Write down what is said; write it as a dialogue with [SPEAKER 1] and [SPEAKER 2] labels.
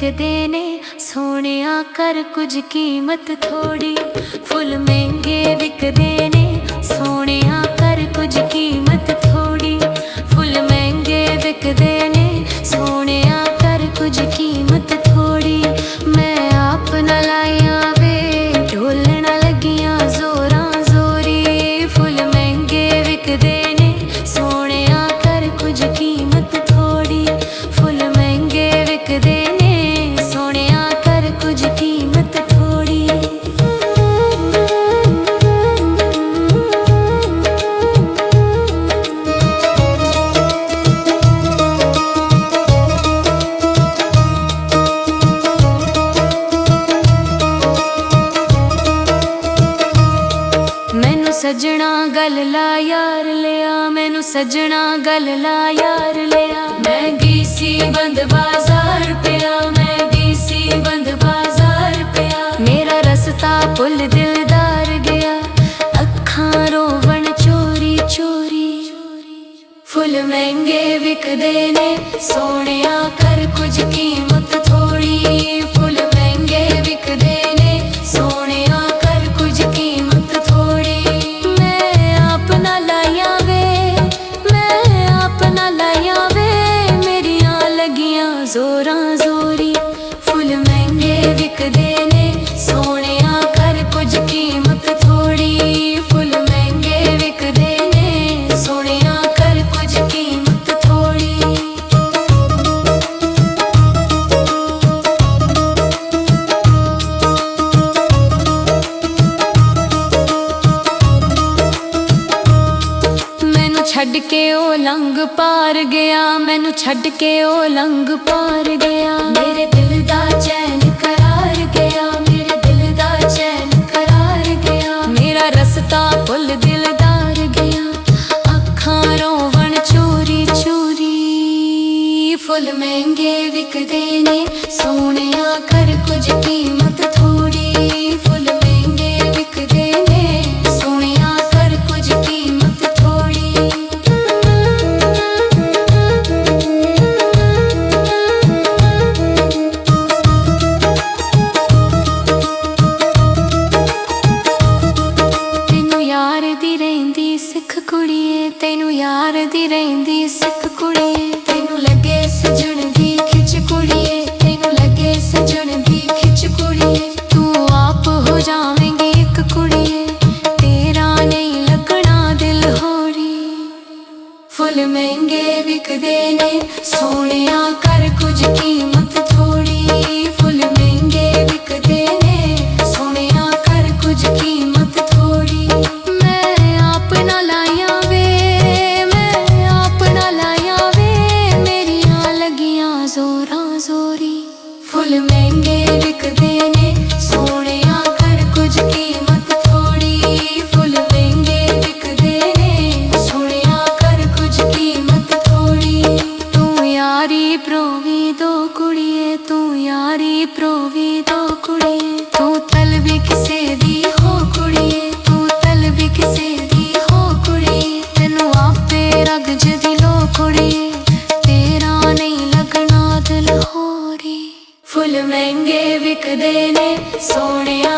[SPEAKER 1] विकदे ने सोहणिया कर कुछ कीमत थोड़ी। फुल महंगे विकदे ने सोहणिया कर कुछ कीमत थोड़ी। फुल महंगे विकदे ने सोहणिया कर कुछ कीमत थोड़ी। मैं आप न लाया वे ढोल न लगियां जोरां जोरी। फुल महंगे विकदे ने सोहणिया कर कुछ कीमत थोड़ी। फुल महंगे विकदे ने सोहणिया कर कुछ कीमत थोड़ी। मैनू सजना गल ला यार लिया, मैनू सजना गल ला यार लिया। महंगी सी बंद बाजार पिया, महंगी सी बंद बाजार पिया। मेरा रस्ता पुल दिलदार गया, अखां रोवण चोरी चोरी। फुल महंगे विकदे ने सोहणिया कर कुछ कीमत थोड़ी। फुल महंगे विकदे ने सोहणिया कर कुछ कीमत थोड़ी। मैं आप ना लाया वे, मैं आप ना लाया वे मेरियां लगियां जोरां जोरी। फुल महंगे विकदे ने सोहणिया कर कुछ कीमत थोड़ी। फुल महंगे विकदे ने सोहणिया कर कुछ कीमत थोड़ी। छड़ के ओ लंघ पार गया, मैनू छड़ के ओ लंघ पार गया। मेरे दिल दा चैन करार गया, मेरे दिल दा चैन करार गया। मेरा रस्ता पुल दिलदार गया, अखां रोवण चोरी चोरी। फुल महंगे विकदे ने सोहणिया कर कुछ कीमत थोड़ी। फुल महंगे विकदे ने सोहणिया कर कुछ कीमत थोड़ी। तैनू यार दी रहिंदी सिख कुड़िए, तैनू लगे सजन दी खिच कुड़िए, तैनू लगे सजन दी खिच कुड़िए। तू आप हो जावेंगी एक कुड़िए, तेरा नहीं लगना दिल होरी। फुल महंगे विकदे ने सोहणिया कर कुछ कीमत थोड़ी। फुल महंगे विकदे ने सोहणिया कर कुछ कीमत थोड़ी। मैं आप ना लाया जोरां जोरी। फुल महंगे विकदे ने सोहणिया कर कुछ कीमत थोड़ी। फुल महंगे विकदे ने सोहणिया कर कुछ कीमत थोड़ी। तू यारी प्रोवी दो कुड़िए, तू यारी प्रोवी दो कुड़िए। तू तलबी किसे दी हो कुड़िए, तू तलबी किसे दी हो कुड़िए। तैनू आपे रग जदी लो कुड़िए, तेरा नहीं लगना दिल होरी। फुल महंगे विकदे ने सोहणिया